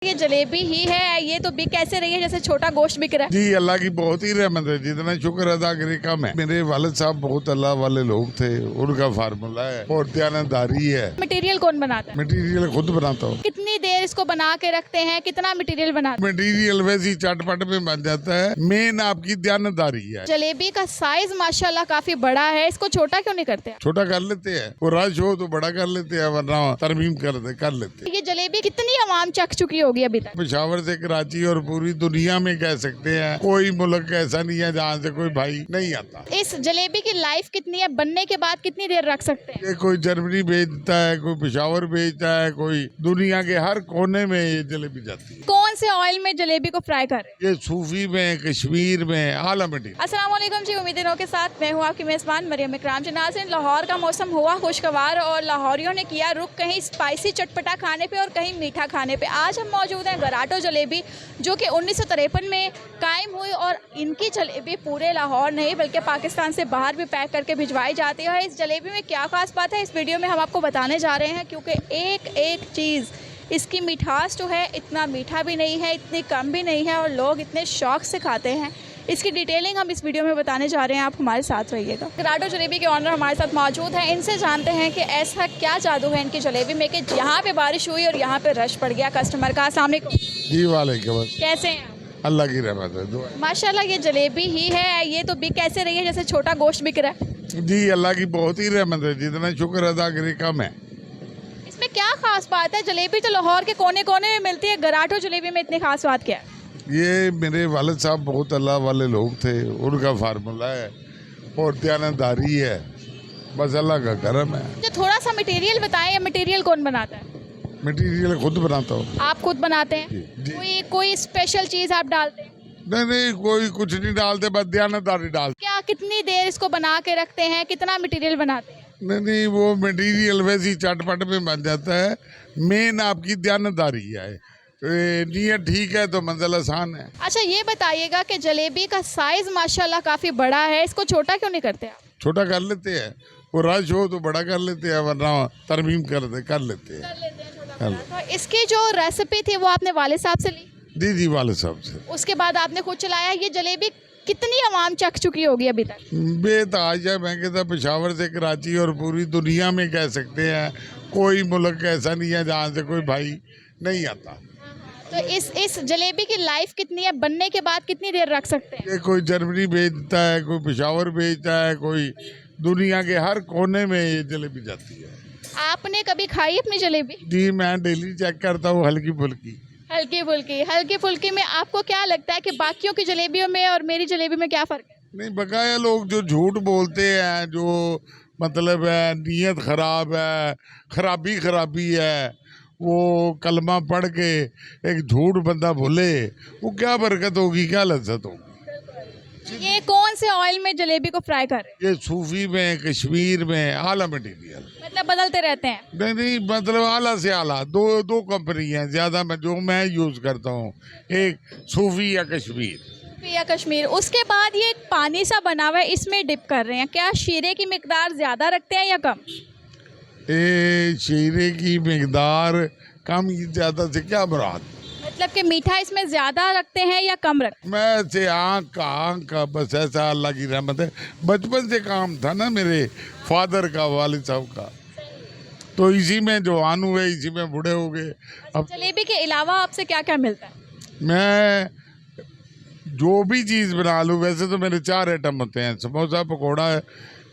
ये जलेबी ही है, ये तो बिक कैसे रही है जैसे छोटा गोश्त बिक रहा है। जी अल्लाह की बहुत ही रहमत है, जितना शुक्र अदा करे कम है। मेरे वालिद साहब बहुत अल्लाह वाले लोग थे, उनका फार्मूला है और दयानतदारी है। मटेरियल कौन बनाता है? मटेरियल खुद बनाता हूँ। कितनी देर इसको बना के रखते हैं, कितना मटेरियल बनाते हैं? मटेरियल वैसे ही चटपट में बन जाता है, मेन आपकी दयानतदारी है। जलेबी का साइज माशाल्लाह काफी बड़ा है, इसको छोटा क्यों नहीं करते? छोटा कर लेते हैं, वो रश हो तो बड़ा कर लेते हैं, वरना तरमीम कर लेते हैं। ये जलेबी कितनी आवाम चख चुकी होगी अभी तक? पेशावर से कराची और पूरी दुनिया में कह सकते हैं, कोई मुल्क ऐसा नहीं है जहाँ से कोई भाई नहीं आता। इस जलेबी की लाइफ कितनी है, बनने के बाद कितनी देर रख सकते हैं? ये कोई जर्मनी भेजता है, कोई पेशावर भेजता है, कोई दुनिया के हर कोने में ये जलेबी जाती है। कौन से ऑयल में जलेबी को फ्राई कर रहे हैं? ये सूफी में, कश्मीर में, आला मटी। अस्सलाम वालेकुम जी, उम्मीदों के साथ मैं हूँ आपकी मेज़बान मरियम इकराम। जी नाज़रीन, लाहौर का मौसम हुआ खुशगवार और लाहौरियों ने किया रुख कहीं स्पाइसी चटपटा खाने पे और कहीं मीठा खाने पे। आज हम मौजूद हैं गराटो जलेबी, जो कि 1953 में कायम हुई और इनकी जलेबी पूरे लाहौर नहीं बल्कि पाकिस्तान से बाहर भी पैक करके भिजवाई जाती है। इस जलेबी में क्या खास बात है, इस वीडियो में हम आपको बताने जा रहे हैं, क्योंकि एक एक चीज़ इसकी मिठास जो है, इतना मीठा भी नहीं है, इतनी कम भी नहीं है और लोग इतने शौक से खाते हैं। इसकी डिटेलिंग हम इस वीडियो में बताने जा रहे हैं, आप हमारे साथ रहिएगा। गराटो जलेबी के ऑनर हमारे साथ मौजूद हैं, इनसे जानते हैं कि ऐसा क्या जादू है इनकी जलेबी में कि यहाँ पे बारिश हुई और यहाँ पे रश पड़ गया कस्टमर का। अस्सलाम वालेकुम। जी वालेकुम। कैसे हैं आप? अल्लाह की रहमत है, दुआ। माशाल्लाह, ये जलेबी ही है, ये तो बिक कैसे रही है जैसे छोटा गोश्त बिक रहा है। जी अल्लाह की बहुत ही रहमत है, जितना शुक्र अदा करे कम है। इसमें क्या खास बात है? जलेबी तो लाहौर के कोने कोने में मिलती है, गराटो जलेबी में इतनी खास बात क्या है? ये मेरे वालिद साहब बहुत अल्लाह वाले लोग थे, उनका फार्मूला है और दयानतदारी है, बस अल्लाह का करम है। जो थोड़ा सा मटेरियल बताएं, या मटेरियल कौन बनाता है? मटेरियल खुद बनाता हूँ। आप खुद बनाते हैं? जी। कोई स्पेशल चीज़ आप डालते हैं? नहीं, कोई कुछ नहीं डालते, बस दयानतदारी डालते। क्या कितनी देर इसको बना के रखते हैं, कितना मटेरियल बनाते हैं? नहीं, वो मटेरियल वैसे ही चटपट में बन जाता है, मेन आपकी दयानतदारी है। नीयत ठीक है तो मंजिल आसान है। अच्छा, ये बताइएगा कि जलेबी का साइज माशाल्लाह काफ़ी बड़ा है, इसको छोटा क्यों नहीं करते आप? छोटा कर लेते हैं, वो रश हो तो बड़ा कर लेते हैं, वरना तरमीम कर लेते हैं। तो इसकी जो रेसिपी थी वो आपने वालिद साहब से ली? जी वाले साहब से। उसके बाद आपने खुद चलाया। ये जलेबी कितनी आवाम चख चुकी होगी अभी तक? बेताज है, मैं कहता पेशावर से कराची और पूरी दुनिया में कह सकते हैं, कोई मुल्क ऐसा नहीं है जहाँ से कोई भाई नहीं आता। तो इस जलेबी की लाइफ कितनी है, बनने के बाद कितनी देर रख सकते हैं? ये कोई जर्मनी भेजता है, कोई पेशावर भेजता है, कोई दुनिया के हर कोने में ये जलेबी जाती है। आपने कभी खाई अपनी जलेबी? जी मैं डेली चेक करता हूँ, हल्की फुल्की। हल्की फुल्की में आपको क्या लगता है कि बाकियों की जलेबियों में और मेरी जलेबी में क्या फ़र्क है? नहीं, बकाया लोग जो झूठ बोलते हैं, जो मतलब है नीयत ख़राब है, खराबी है, वो कलमा पढ़ के एक झूठ बंदा बोले, वो क्या बरकत होगी, क्या लज्जत होगी। ये कौन से ऑयल में जलेबी को फ्राई कर रहे हैं? ये सूफी में, कश्मीर में, आला मटीरियल। मतलब बदलते रहते हैं? नहीं, मतलब आला से आला दो कंपनी हैं ज़्यादा, मैं यूज़ करता हूँ, एक सूफी या कश्मीर। या कश्मीर। उसके बाद ये एक पानी सा बना हुआ है, इसमें डिप कर रहे हैं, क्या शीरे की मिकदार ज़्यादा रखते हैं या कम? शीरे की मिकदार कम ज़्यादा से क्या मुराद? मतलब कि मीठा इसमें ज़्यादा रखते हैं या कम रखते हैं? मैं से आँख का बस ऐसा अल्लाह की रहमत है, बचपन से काम था ना मेरे फादर का, वालिद साहब का, तो इसी में जवान हुए, इसी में बूढ़े हो गए। अब जलेबी के अलावा आपसे क्या क्या मिलता है? मैं जो भी चीज़ बना लूँ, वैसे तो मेरे 4 आइटम होते हैं, समोसा, पकौड़ा,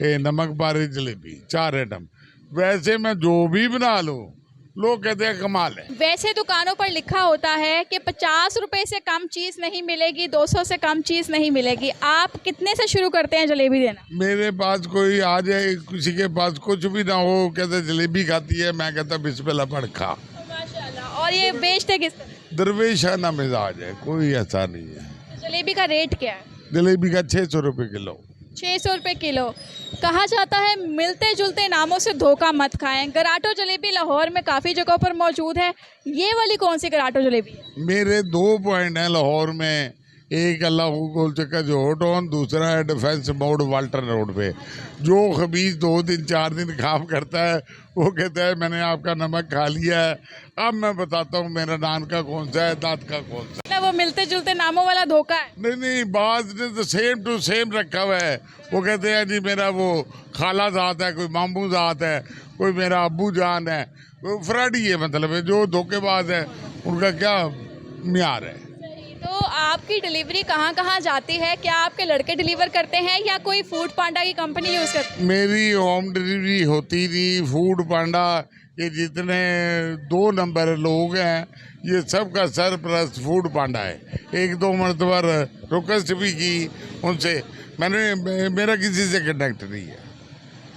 नमक पारे, जलेबी, 4 आइटम। वैसे मैं जो भी बना लूँ, लोग कहते हैं कमाल है। वैसे दुकानों पर लिखा होता है कि 50 रुपए से कम चीज़ नहीं मिलेगी, 200 से कम चीज़ नहीं मिलेगी। आप कितने से शुरू करते हैं जलेबी देना? मेरे पास कोई आ जाए, किसी के पास कुछ भी ना हो, कहते जलेबी खाती है, मैं कहता बिस्मिल्लाह पढ़ खा। माशाल्लाह। और ये बेचते किस तरह? दरवेशाना मिजाज है, कोई ऐसा नहीं है। जलेबी का रेट क्या है? जलेबी का 600 रुपये किलो। 600 रुपये किलो। कहा जाता है मिलते जुलते नामों से धोखा मत खाएं। गराटो जलेबी लाहौर में काफ़ी जगहों पर मौजूद है, ये वाली कौन सी गराटो जलेबी है? मेरे 2 पॉइंट हैं लाहौर में, एक अल्लाह गोल चक्का जो होटोन, दूसरा है डिफेंस मोड वाल्टन रोड पे। जो खबीज 2 दिन 4 दिन काम करता है, वो कहता है मैंने आपका नमक खा लिया है, अब मैं बताता हूँ मेरा नान का कौन सा है, दाँत का कौन सा। मतलब वो मिलते जुलते नामों वाला धोखा है। नहीं, बात ने तो सेम टू सेम रखा हुआ है। वो कहते हैं जी मेरा वो खाला जात है, कोई मामू जात है, कोई मेरा अब्बू जान है, वो फ्रॉडी है। मतलब है जो धोखेबाज है उनका क्या म्यार है। तो आपकी डिलीवरी कहाँ कहाँ जाती है? क्या आपके लड़के डिलीवर करते हैं या कोई फूड पांडा की कंपनी यूज़ करती है? मेरी होम डिलीवरी होती थी। फूड पांडा ये जितने 2 नंबर लोग हैं ये सब का सरप्लस फूड पांडा है। 1-2 मरतबा रिक्वेस्ट भी की उनसे, मेरा किसी से कनेक्ट नहीं है।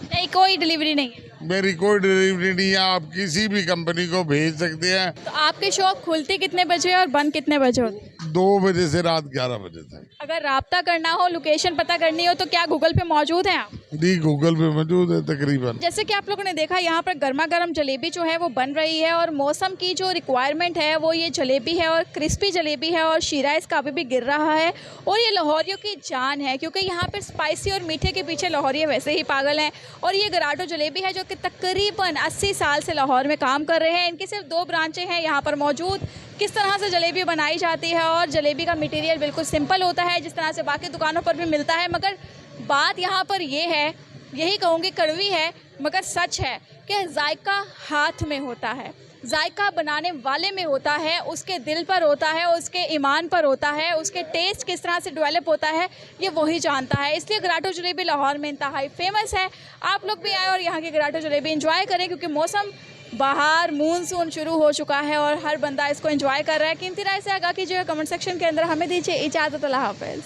नहीं, कोई डिलीवरी नहीं है। मेरी कोई डिलीवरी नहीं है। आप किसी भी कंपनी को भेज सकते हैं। तो आपकी शॉप खुलती कितने बजे और बंद कितने बजे होती है? 2 बजे से रात 11 बजे तक। अगर राब्ता करना हो, लोकेशन पता करनी हो तो क्या गूगल पे मौजूद हैं आप? जी गूगल पे मौजूद है तकरीबन। जैसे कि आप लोगों ने देखा यहाँ पर गर्मा गर्म जलेबी जो है वो बन रही है और मौसम की जो रिक्वायरमेंट है वो ये जलेबी है और क्रिस्पी जलेबी है और शीरा इसका अभी भी गिर रहा है और ये लाहौरियों की जान है क्योंकि यहाँ पर स्पाइसी और मीठे के पीछे लाहौरिये वैसे ही पागल हैं। और ये गराटो जलेबी है जो कि तकरीबन 80 साल से लाहौर में काम कर रहे हैं। इनकी सिर्फ 2 ब्रांचें हैं यहाँ पर मौजूद। किस तरह से जलेबी बनाई जाती है और जलेबी का मटेरियल बिल्कुल सिंपल होता है जिस तरह से बाकी दुकानों पर भी मिलता है, मगर बात यहाँ पर ये है, यही कहूँगी कड़वी है मगर सच है कि जायका हाथ में होता है, जायका बनाने वाले में होता है, उसके दिल पर होता है, उसके ईमान पर होता है, उसके टेस्ट किस तरह से डेवलप होता है ये वही जानता है। इसलिए गराटो जलेबी लाहौर में इंतहाई फेमस है। आप लोग भी आए और यहाँ की गराटो जलेबी एंजॉय करें क्योंकि मौसम बाहर मानसून शुरू हो चुका है और हर बंदा इसको एंजॉय कर रहा है। कीमती राय से आगाह कीजिए, कमेंट सेक्शन के अंदर हमें दीजिए इजाज़त। अल्लाह हाफ़िज़।